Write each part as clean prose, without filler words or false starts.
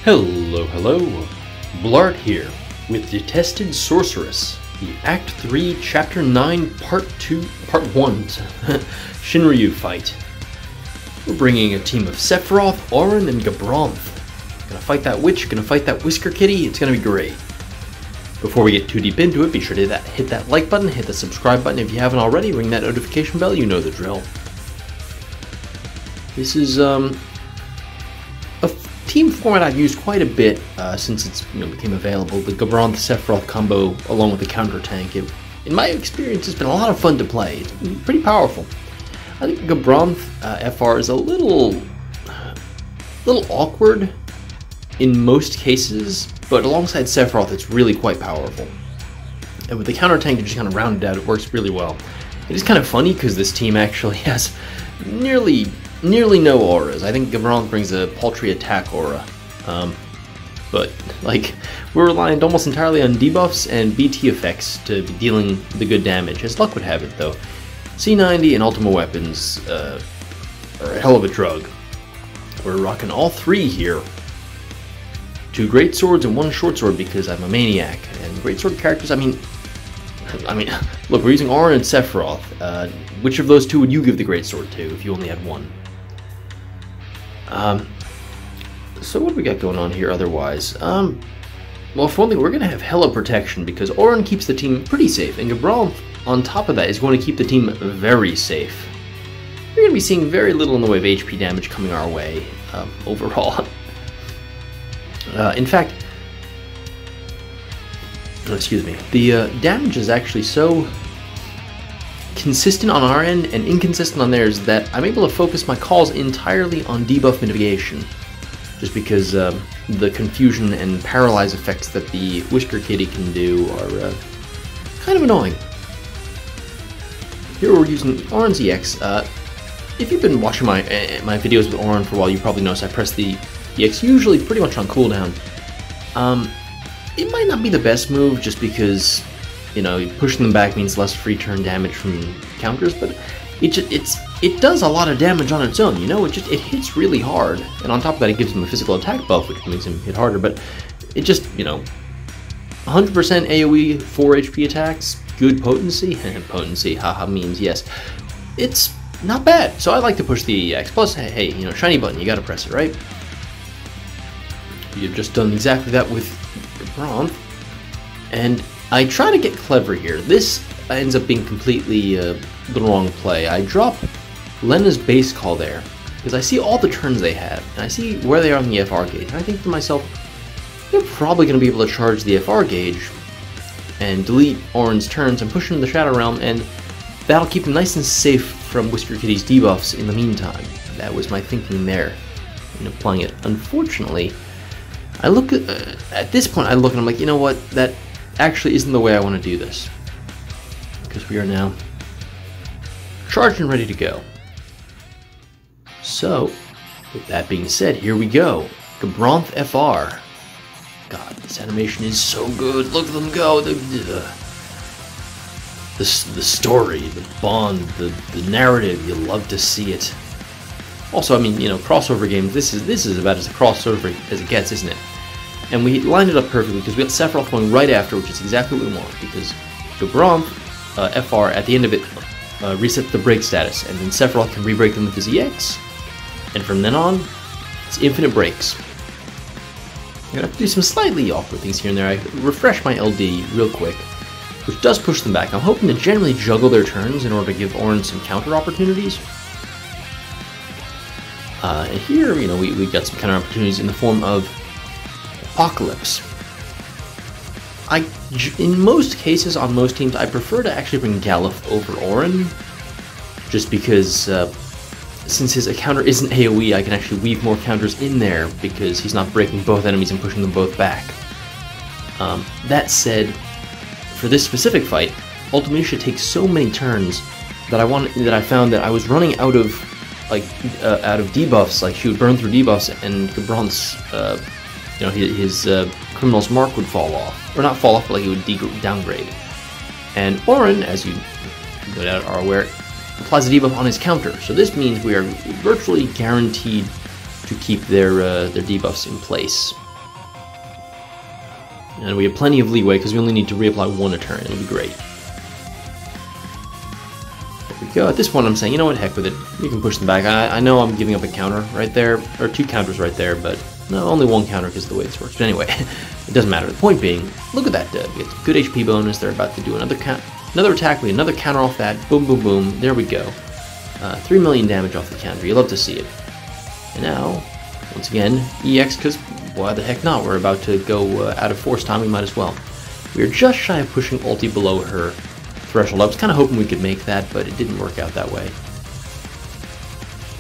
Hello, Bl'Art here, with Detested Sorceress, the Act 3, Chapter 9, Part 1 Shinryu fight. We're bringing a team of Sephiroth, Auron, and Gabronth. Gonna fight that witch, gonna fight that Whisker Kitty, it's gonna be great. Before we get too deep into it, be sure to hit that like button, hit the subscribe button if you haven't already, ring that notification bell, you know the drill. This is a team format I've used quite a bit since it's became available. The Gabronth Sephiroth combo along with the counter tank. In my experience, it's been a lot of fun to play. It's been pretty powerful. I think Gabronth FR is a little awkward in most cases, but alongside Sephiroth, it's really quite powerful. And with the counter tank to just kind of round it out, it works really well. It is kind of funny because this team actually has nearly no auras. I think Gabronth brings a paltry attack aura, but like we're reliant almost entirely on debuffs and BT effects to be dealing the good damage. As luck would have it, though, C90 and Ultima weapons are a hell of a drug. We're rocking all three here. 2 great swords and 1 short sword because I'm a maniac. And great sword characters, I mean, look, we're using Auron and Sephiroth. Which of those two would you give the great sword to if you only had one? So what do we got going on here otherwise? Well, for one thing, we're going to have hella protection because Auron keeps the team pretty safe, and Gabronth, on top of that, is going to keep the team very safe. We're going to be seeing very little in the way of HP damage coming our way, overall. In fact, excuse me, the damage is actually so consistent on our end and inconsistent on theirs that I'm able to focus my calls entirely on debuff mitigation, just because the confusion and paralyze effects that the Whisker Kitty can do are kind of annoying. Here we're using Auron's EX. If you've been watching my videos with Auron for a while, you probably noticed I press the EX usually pretty much on cooldown. It might not be the best move just because pushing them back means less free turn damage from counters, but it does a lot of damage on its own. It hits really hard, and on top of that, it gives him a physical attack buff, which makes him hit harder. But it just 100% AOE 4 HP attacks, good potency, potency, haha memes, yes. It's not bad. So I like to push the EX. Plus, hey, shiny button, you gotta press it, right? You've just done exactly that with Gabronth, and I try to get clever here. This ends up being completely the wrong play. I drop Lena's base call there, because I see all the turns they have, and I see where they are on the FR gauge, and I think to myself, they're probably going to be able to charge the FR gauge and delete Auron's turns and push into the Shadow Realm, and that'll keep them nice and safe from Whisker Kitty's debuffs in the meantime. That was my thinking there in applying it. Unfortunately, I look at this point, I look and I'm like, you know what, that actually isn't the way I want to do this, because we are now charged and ready to go. So, with that being said, here we go. Gabronth FR. God, this animation is so good. Look at them go. The story, the bond, the narrative. You love to see it. Also, I mean, crossover games. This is about as a crossover as it gets, isn't it? And we lined it up perfectly because we got Sephiroth going right after, which is exactly what we want. Because Gabronth FR at the end of it resets the break status, and then Sephiroth can re-break them with his EX, and from then on, it's infinite breaks. I'm gonna have to do some slightly awkward things here and there. I refresh my LD real quick, which does push them back. I'm hoping to generally juggle their turns in order to give Auron some counter opportunities. And here, we got some counter opportunities in the form of Apocalypse. In most cases, on most teams, I prefer to actually bring Galuf over Auron, just because since his counter isn't AoE, I can actually weave more counters in there because he's not breaking both enemies and pushing them both back. That said, for this specific fight, Ultimacia takes so many turns that I found that I was running out of debuffs. Like, she would burn through debuffs, and Gabronth's his Criminal's Mark would fall off. Or not fall off, but like it would downgrade. And Auron, as you no doubt are aware, applies a debuff on his counter. So this means we are virtually guaranteed to keep their debuffs in place. And we have plenty of leeway because we only need to reapply 1 a turn. It'll be great. There we go. At this point I'm saying, you know what, heck with it. You can push them back. I know I'm giving up a counter right there, or 2 counters right there, but no, only 1 counter because of the way this works. But anyway, it doesn't matter. The point being, look at that. We get good HP bonus. They're about to do another attack. We get another counter off that. Boom, boom, boom. There we go. 3 million damage off the counter. You love to see it. And now, once again, EX, because why the heck not? We're about to go out of force time. We might as well. We are just shy of pushing ulti below her threshold. I was kind of hoping we could make that, but it didn't work out that way.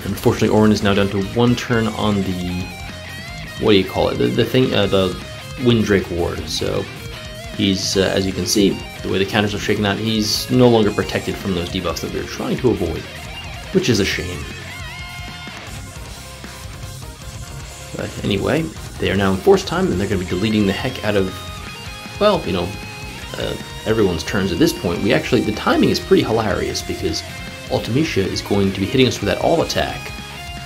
Unfortunately, Auron is now down to 1 turn on the, what do you call it? The Windrake Ward. So he's, as you can see, the way the counters are shaken out, he's no longer protected from those debuffs that we were trying to avoid, which is a shame. But anyway, they are now in force time, and they're going to be deleting the heck out of, well, you know, everyone's turns at this point. The timing is pretty hilarious because Ultimecia is going to be hitting us with that all attack,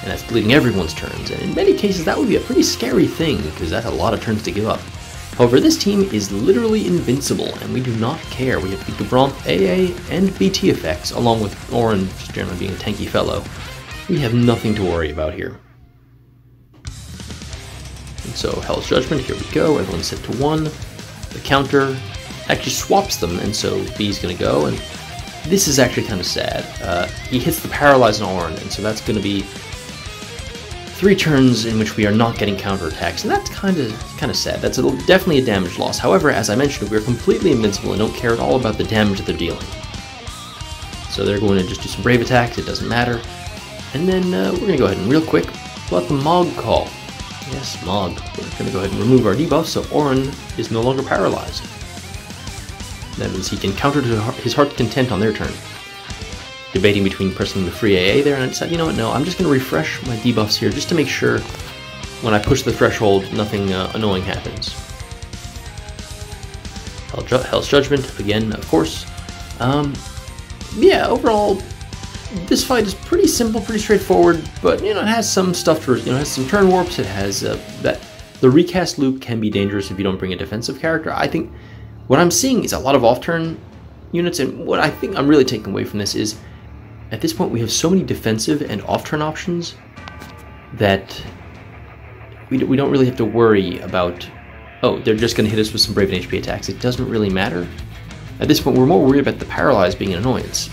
and that's deleting everyone's turns, and in many cases that would be a pretty scary thing because that's a lot of turns to give up. However, this team is literally invincible, and we do not care. We have the Gabranth AA and BT effects, along with Auron just generally being a tanky fellow. We have nothing to worry about here. And so Hell's Judgment, here we go, everyone's set to 1. The counter actually swaps them, and so B's going to go, and this is actually kind of sad. He hits the Paralyze on Auron, and so that's going to be 3 turns in which we are not getting counterattacks, and that's kind of sad. That's definitely a damage loss. However, as I mentioned, we're completely invincible and don't care at all about the damage that they're dealing. So they're going to just do some brave attacks, it doesn't matter. And then we're going to go ahead and real quick let the Mog call. Yes, Mog. We're going to go ahead and remove our debuff so Auron is no longer paralyzed. That means he can counter to his heart's content on their turn. Debating between pressing the free AA there, and I decided, you know what, no, I'm just going to refresh my debuffs here just to make sure when I push the threshold nothing annoying happens. Hell's Judgment, again, of course. Yeah, overall, this fight is pretty simple, pretty straightforward, but, you know, it has some stuff to, you know, it has some turn warps, it has that the recast loop can be dangerous if you don't bring a defensive character. I think what I'm seeing is a lot of off-turn units, and what I think I'm really taking away from this is, at this point we have so many defensive and off-turn options that we don't really have to worry about, oh, they're just going to hit us with some brave and HP attacks. It doesn't really matter. At this point we're more worried about the Paralyze being an annoyance.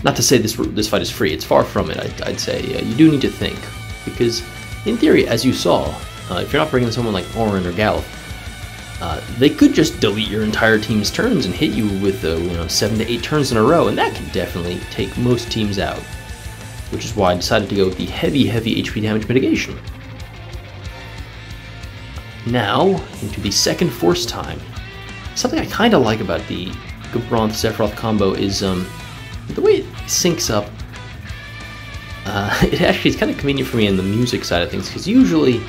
Not to say this fight is free, it's far from it. I'd say you do need to think, because in theory, as you saw, if you're not bringing someone like Auron or Galuf, they could just delete your entire team's turns and hit you with 7 to 8 turns in a row, and that can definitely take most teams out. Which is why I decided to go with the heavy HP damage mitigation. Now, into the second force time. Something I kind of like about the Gabranth-Sephiroth combo is the way it syncs up. It actually is kind of convenient for me in the music side of things, because usually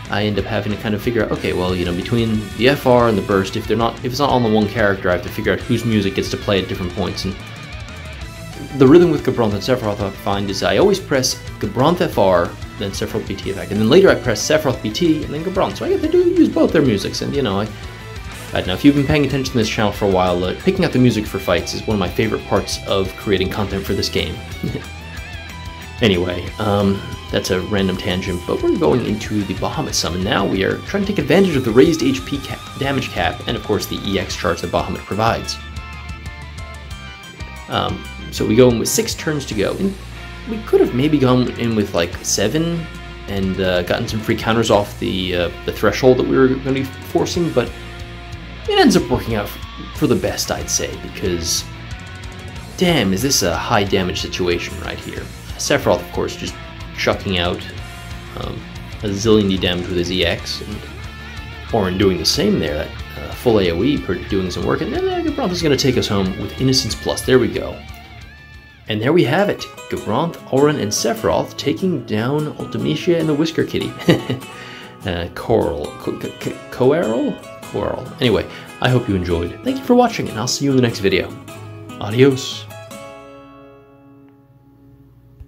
I end up having to kind of figure out, okay, well, you know, between the FR and the burst, if it's not on the one character, I have to figure out whose music gets to play at different points. And the rhythm with Gabranth and Sephiroth I find is I always press Gabranth FR, then Sephiroth BT effect, and then later I press Sephiroth BT and then Gabranth. So I get to use both their musics, and you know, I don't know, if you've been paying attention to this channel for a while, picking out the music for fights is one of my favorite parts of creating content for this game. Anyway, that's a random tangent, but we're going into the Bahamut summon now. We are trying to take advantage of the raised HP damage cap, and of course the EX charge that Bahamut provides. So we go in with 6 turns to go. And we could have maybe gone in with like 7 and gotten some free counters off the threshold that we were going to be forcing, but it ends up working out for the best, I'd say, because damn, is this a high damage situation right here. Sephiroth, of course, just chucking out a zillion damage with his EX, and Auron doing the same there, that full AoE doing some work, and then Gabranth is going to take us home with Innocence Plus. There we go. And there we have it. Gabranth, Auron, and Sephiroth taking down Ultimecia and the Whisker Kitty. Coral. Anyway, I hope you enjoyed. Thank you for watching, and I'll see you in the next video. Adios.